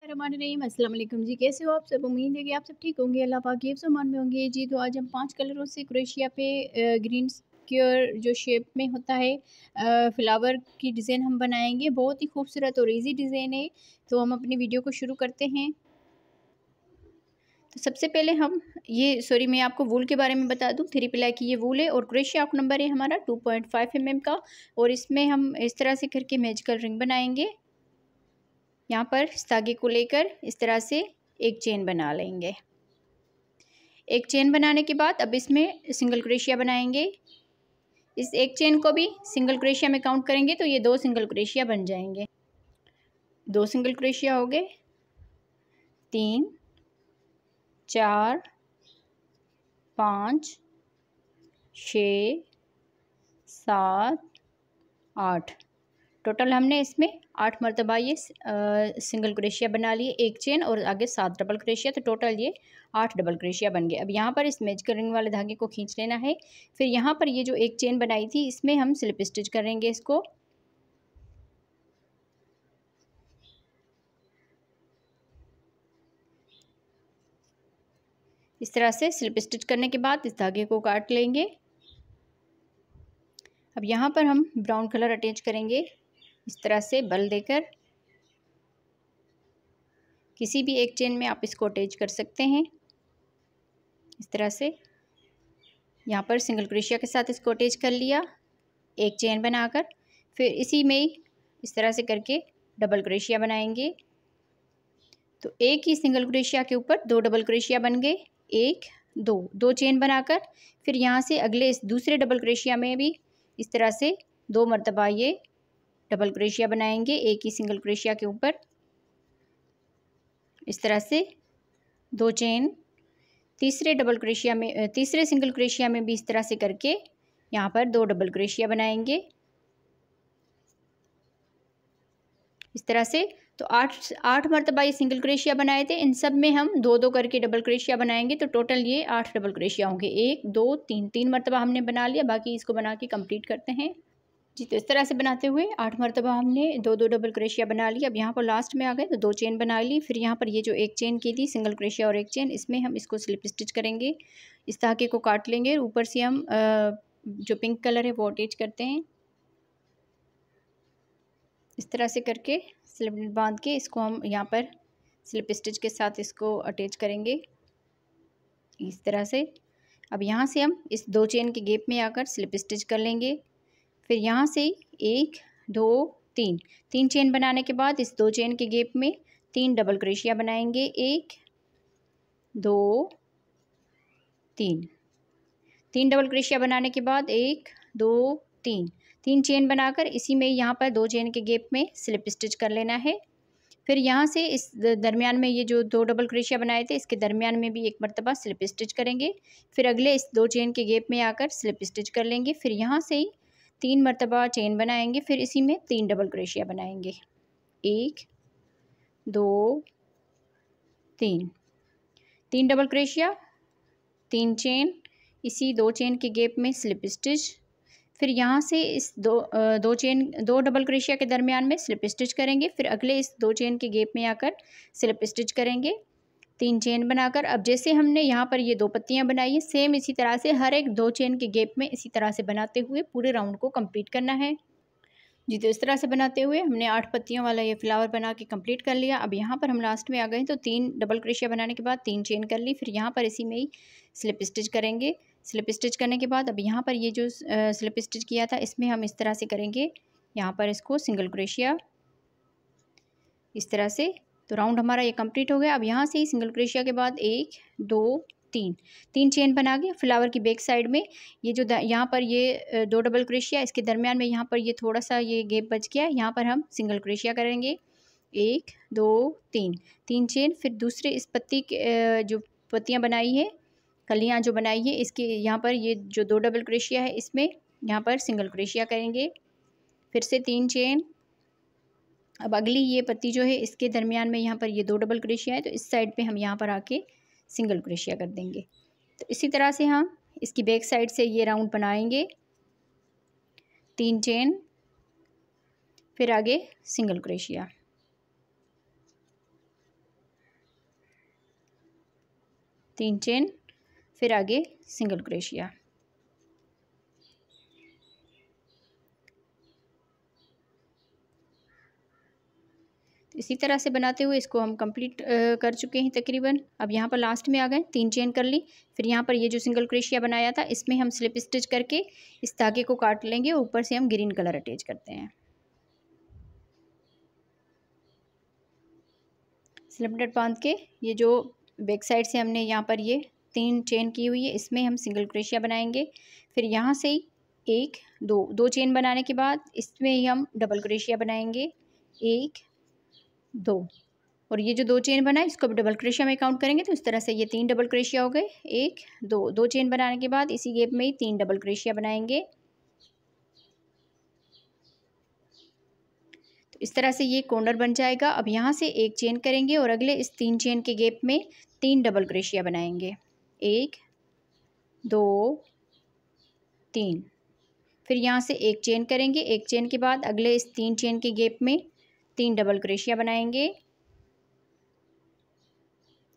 रहीम अस्सलाम वालेकुम जी। कैसे हो आप सब? उम्मीद है कि आप सब ठीक होंगे, अल्लाह पाक के फ़रमान में होंगे जी। तो आज हम 5 कलरों से क्रोशिया पे ग्रीन स्क्वायर जो शेप में होता है फ्लावर की डिज़ाइन हम बनाएंगे। बहुत ही खूबसूरत और इजी डिज़ाइन है। तो हम अपनी वीडियो को शुरू करते हैं। तो सबसे पहले हम मैं आपको वूल के बारे में बता दूं। 3 प्लाई की ये वूल है और क्रोशिया आर्क नंबर है हमारा 2.5 mm का। और इसमें हम इस तरह से करके मैजिकल रिंग बनाएंगे। यहाँ पर इस धागे को लेकर इस तरह से एक चेन बना लेंगे। एक चेन बनाने के बाद अब इसमें सिंगल क्रोशिया बनाएंगे। इस एक चेन को भी सिंगल क्रोशिया में काउंट करेंगे तो ये 2 सिंगल क्रोशिया बन जाएंगे। 2 सिंगल क्रोशिया हो गए, 3 4 5 6 7 8। टोटल हमने इसमें 8 मरतबा ये सिंगल क्रोशिया बना लिए, एक चेन और आगे 7 डबल क्रोशिया। तो टोटल ये 8 डबल क्रोशिया बन गए। अब यहाँ पर इस मैजिकल रिंग वाले धागे को खींच लेना है। फिर यहाँ पर ये जो एक चेन बनाई थी इसमें हम स्लिप स्टिच करेंगे। इसको इस तरह से स्लिप स्टिच करने के बाद इस धागे को काट लेंगे। अब यहाँ पर हम ब्राउन कलर अटैच करेंगे। इस तरह से बल देकर किसी भी एक चेन में आप इसको अटैच कर सकते हैं। इस तरह से यहाँ पर सिंगल क्रोशिया के साथ इसको अटैच कर लिया एक चेन बनाकर। फिर इसी में ही इस तरह से करके डबल क्रोशिया बनाएंगे। तो एक ही सिंगल क्रोशिया के ऊपर 2 डबल क्रोशिया बन गए, 1 2 चेन बनाकर फिर यहाँ से अगले इस दूसरे डबल क्रोशिया में भी इस तरह से 2 मरतबा ये डबल क्रोशिया बनाएंगे एक ही सिंगल क्रोशिया के ऊपर। इस तरह से 2 चेन, तीसरे सिंगल क्रोशिया में भी इस तरह से करके यहाँ पर 2 डबल क्रोशिया बनाएंगे इस तरह से। तो 8 मरतबा ये सिंगल क्रोशिया बनाए थे, इन सब में हम 2 करके डबल क्रोशिया बनाएंगे। तो टोटल ये 8 डबल क्रोशिया होंगे। 1 2 3 मरतबा हमने बना लिया, बाकी इसको बना के कंप्लीट करते हैं जी। तो इस तरह से बनाते हुए 8 मरतबा हमने 2 डबल क्रोशिया बना लिया। अब यहाँ पर लास्ट में आ गए तो 2 चेन बना ली। फिर यहाँ पर ये जो एक चेन की थी सिंगल क्रोशिया और एक चेन, इसमें हम इसको स्लिप स्टिच करेंगे। इस धागे को काट लेंगे, ऊपर से हम जो पिंक कलर है वो अटैच करते हैं। इस तरह से करके स्लिप बांध के इसको हम यहाँ पर स्लिप स्टिच के साथ इसको अटैच करेंगे इस तरह से। अब यहाँ से हम इस 2 चेन के गैप में आकर स्लिप स्टिच कर लेंगे। फिर यहाँ से 1 2 3 चेन बनाने के बाद इस 2 चेन के गैप में 3 डबल क्रोशिया बनाएंगे। 1 2 3 डबल क्रोशिया बनाने के बाद 1 2 3 चेन बनाकर इसी में यहाँ पर 2 चेन के गैप में स्लिप स्टिच कर लेना है। फिर यहाँ से इस दरमियान में ये जो 2 डबल क्रोशिया बनाए थे इसके दरमियान में भी एक मरतबा स्लिप स्टिच करेंगे। फिर अगले इस 2 चेन के गैप में आकर स्लिप स्टिच कर लेंगे। फिर यहाँ से ही 3 मरतबा चेन बनाएंगे। फिर इसी में 3 डबल क्रोशिया बनाएंगे। 1 2 3 डबल क्रोशिया, 3 चेन, इसी 2 चेन के गैप में स्लिप स्टिच। फिर यहाँ से इस 2 डबल क्रोशिया के दरमियान में स्लिप स्टिच करेंगे। फिर अगले इस 2 चेन के गैप में आकर स्लिप स्टिच करेंगे 3 चेन बनाकर। अब जैसे हमने यहाँ पर ये 2 पत्तियाँ बनाई है, सेम इसी तरह से हर एक 2 चेन के गैप में इसी तरह से बनाते हुए पूरे राउंड को कंप्लीट करना है जी। तो इस तरह से बनाते हुए हमने 8 पत्तियों वाला ये फ्लावर बना के कंप्लीट कर लिया। अब यहाँ पर हम लास्ट में आ गए तो 3 डबल क्रोशिया बनाने के बाद 3 चेन कर ली। फिर यहाँ पर इसी में ही स्लिप स्टिच करेंगे। स्लिप स्टिच करने के बाद अब यहाँ पर ये जो स्लिप स्टिच किया था इसमें हम इस तरह से करेंगे, यहाँ पर इसको सिंगल क्रोशिया इस तरह से। तो राउंड हमारा ये कंप्लीट हो गया। अब यहाँ से ही सिंगल क्रोशिया के बाद 1 2 3 चेन बना के फ्लावर की बैक साइड में ये जो यहाँ पर ये 2 डबल क्रोशिया, इसके दरमियान में यहाँ पर ये थोड़ा सा ये गैप बच गया है, यहाँ पर हम सिंगल क्रोशिया करेंगे। 1 2 3 चेन। फिर दूसरे इस पत्ती के जो पत्तियाँ बनाई है, कलियाँ जो बनाई है, इसके यहाँ पर ये जो 2 डबल क्रोशिया है इसमें यहाँ पर सिंगल क्रोशिया करेंगे। फिर से 3 चेन। अब अगली ये पत्ती जो है इसके दरमियान में यहाँ पर ये 2 डबल क्रोशिया है, तो इस साइड पे हम यहाँ पर आके सिंगल क्रोशिया कर देंगे। तो इसी तरह से हम इसकी बैक साइड से ये राउंड बनाएंगे। 3 चेन, फिर आगे सिंगल क्रोशिया। 3 चेन, फिर आगे सिंगल क्रोशिया। इसी तरह से बनाते हुए इसको हम कंप्लीट कर चुके हैं तकरीबन। अब यहाँ पर लास्ट में आ गए, 3 चेन कर ली। फिर यहाँ पर ये जो सिंगल क्रोशिया बनाया था इसमें हम स्लिप स्टिच करके इस धागे को काट लेंगे। ऊपर से हम ग्रीन कलर अटैच करते हैं। स्लिप नट बांध के ये जो बैक साइड से हमने यहाँ पर ये 3 चेन की हुई है इसमें हम सिंगल क्रोशिया बनाएंगे। फिर यहाँ से 1 2 चेन बनाने के बाद इसमें ही हम डबल क्रोशिया बनाएंगे, 1 2। और ये जो 2 चेन बनाए इसको डबल क्रोशिया में काउंट करेंगे तो इस तरह से ये 3 डबल क्रोशिया हो गए, 1 2 चेन बनाने के बाद इसी गैप में ही 3 डबल क्रोशिया बनाएंगे। तो इस तरह से ये कॉर्नर बन जाएगा। अब यहाँ से 1 चेन करेंगे और अगले इस 3 चेन के गैप में 3 डबल क्रोशिया बनाएंगे, 1 2 3। फिर यहाँ से 1 चेन करेंगे, 1 चेन के बाद अगले इस 3 चेन के गैप में 3 डबल क्रोशिया बनाएंगे,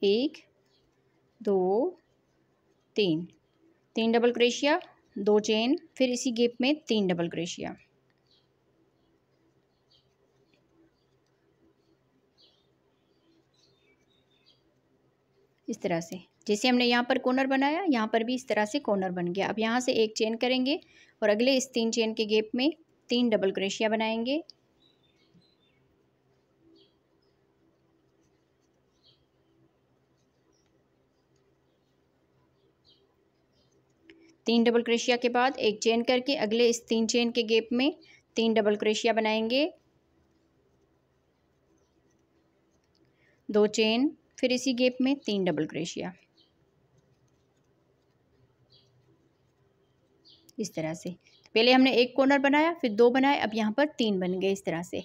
1 2 3। 3 डबल क्रोशिया, 2 चेन, फिर इसी गैप में 3 डबल क्रोशिया। इस तरह से जैसे हमने यहाँ पर कॉर्नर बनाया यहाँ पर भी इस तरह से कॉर्नर बन गया। अब यहाँ से 1 चेन करेंगे और अगले इस 3 चेन के गैप में 3 डबल क्रोशिया बनाएंगे, 3 डबल क्रोशिया के बाद 1 चेन करके अगले इस 3 चेन के गैप में 3 डबल क्रोशिया बनाएंगे, 2 चेन, फिर इसी गैप में 3 डबल क्रोशिया। इस तरह से पहले हमने 1 कॉर्नर बनाया, फिर 2 बनाए, अब यहाँ पर 3 बन गए इस तरह से।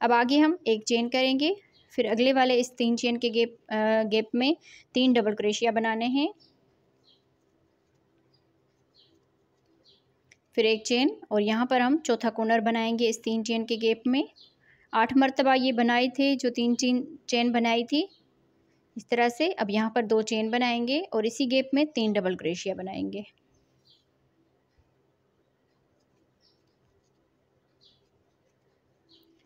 अब आगे हम 1 चेन करेंगे, फिर अगले वाले इस 3 चेन के गैप में 3 डबल क्रोशिया बनाने हैं, फिर 1 चेन और यहाँ पर हम चौथा कॉर्नर बनाएंगे इस 3 चेन के गैप में। 8 मरतबा ये बनाए थे जो 3 चेन बनाई थी इस तरह से। अब यहाँ पर 2 चेन बनाएंगे और इसी गैप में 3 डबल क्रोशिया बनाएंगे।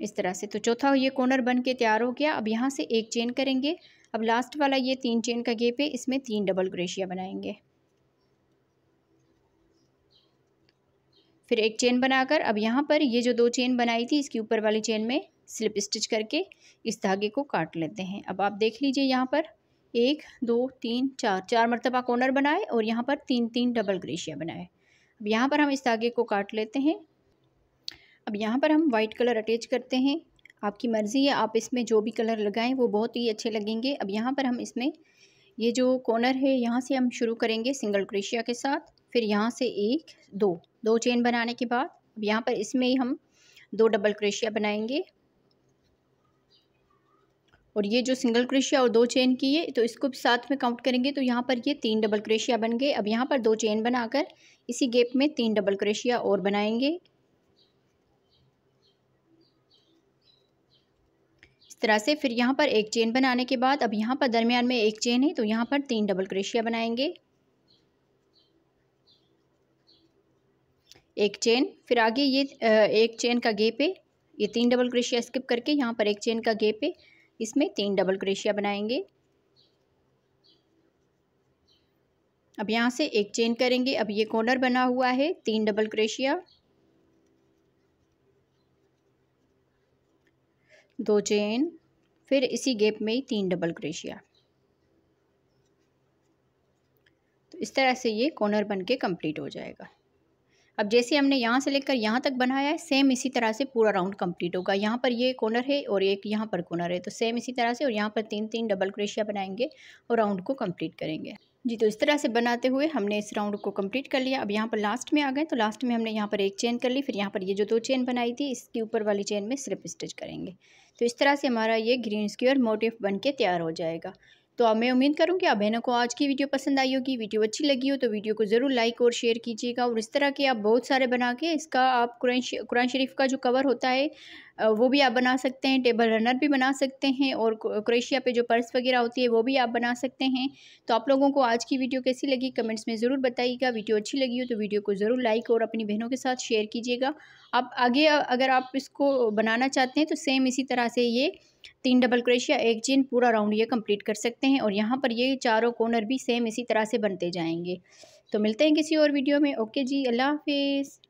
इस तरह से तो चौथा ये कॉर्नर बन के तैयार हो गया। अब यहाँ से 1 चेन करेंगे, अब लास्ट वाला ये 3 चेन का गैप है इसमें 3 डबल क्रोशिया बनाएंगे, फिर 1 चेन बनाकर अब यहाँ पर ये जो 2 चेन बनाई थी इसके ऊपर वाली चेन में स्लिप स्टिच करके इस धागे को काट लेते हैं। अब आप देख लीजिए यहाँ पर 1 2 3 4 मरतबा कॉर्नर बनाए और यहाँ पर 3 डबल क्रोशिया बनाए। अब यहाँ पर हम इस धागे को काट लेते हैं। अब यहाँ पर हम वाइट कलर अटैच करते हैं, आपकी मर्ज़ी है, आप इसमें जो भी कलर लगाएं वो बहुत ही अच्छे लगेंगे। अब यहाँ पर हम इसमें ये जो कॉर्नर है यहाँ से हम शुरू करेंगे सिंगल क्रोशिया के साथ, फिर यहाँ से 1 2 चेन बनाने के बाद अब यहाँ पर इसमें ही हम 2 डबल क्रोशिया बनाएंगे। और ये जो सिंगल क्रोशिया और 2 चेन की है तो इसको भी साथ में काउंट करेंगे तो यहाँ पर ये 3 डबल क्रोशिया बन गए। अब यहाँ पर 2 चेन बनाकर इसी गैप में 3 डबल क्रोशिया और बनाएंगे। इस तरह से फिर यहाँ पर 1 चेन बनाने के बाद अब यहाँ पर दरमियान में 1 चेन है तो यहाँ पर 3 डबल क्रोशिया बनाएंगे, 1 चेन, फिर आगे ये 1 चेन का गैप है, ये 3 डबल क्रोशिया स्किप करके यहाँ पर 1 चेन का गैप है इसमें 3 डबल क्रोशिया बनाएंगे। अब यहाँ से 1 चेन करेंगे, अब ये कॉर्नर बना हुआ है 3 डबल क्रोशिया, 2 चेन, फिर इसी गैप में ही 3 डबल क्रोशिया। तो इस तरह से ये कॉर्नर बन के कंप्लीट हो जाएगा। अब जैसे हमने यहाँ से लेकर यहाँ तक बनाया है सेम इसी तरह से पूरा राउंड कंप्लीट होगा। यहाँ पर ये कॉर्नर है और एक यहाँ पर कॉर्नर है तो सेम इसी तरह से और यहाँ पर 3 डबल क्रोशिया बनाएंगे और राउंड को कंप्लीट करेंगे जी। तो इस तरह से बनाते हुए हमने इस राउंड को कंप्लीट कर लिया। अब यहाँ पर लास्ट में आ गए तो लास्ट में हमने यहाँ पर 1 चेन कर ली, फिर यहाँ पर ये जो 2 चेन बनाई थी इसके ऊपर वाली चेन में स्लिप स्टिच करेंगे। तो इस तरह से हमारा ये ग्रीन स्क्वायर मोटिव बन के तैयार हो जाएगा। तो अब मैं उम्मीद करूँ कि आप बहनों को आज की वीडियो पसंद आई होगी। वीडियो अच्छी लगी हो तो वीडियो को ज़रूर लाइक और शेयर कीजिएगा और इस तरह के आप बहुत सारे बना के इसका आप कुरान शरीफ का जो कवर होता है वो भी आप बना सकते हैं। टेबल रनर भी बना सकते हैं और क्रोशिया पे जो पर्स वगैरह होती है वो भी आप बना सकते हैं। तो आप लोगों को आज की वीडियो कैसी लगी कमेंट्स में ज़रूर बताइएगा। वीडियो अच्छी लगी हो तो वीडियो को ज़रूर लाइक और अपनी बहनों के साथ शेयर कीजिएगा। आप आगे अगर आप इसको बनाना चाहते हैं तो सेम इसी तरह से ये 3 डबल क्रोशिया 1 चेन पूरा राउंड ये कंप्लीट कर सकते हैं और यहाँ पर ये चारों कॉर्नर भी सेम इसी तरह से बनते जाएंगे। तो मिलते हैं किसी और वीडियो में। ओके जी, अल्लाह हाफिज़।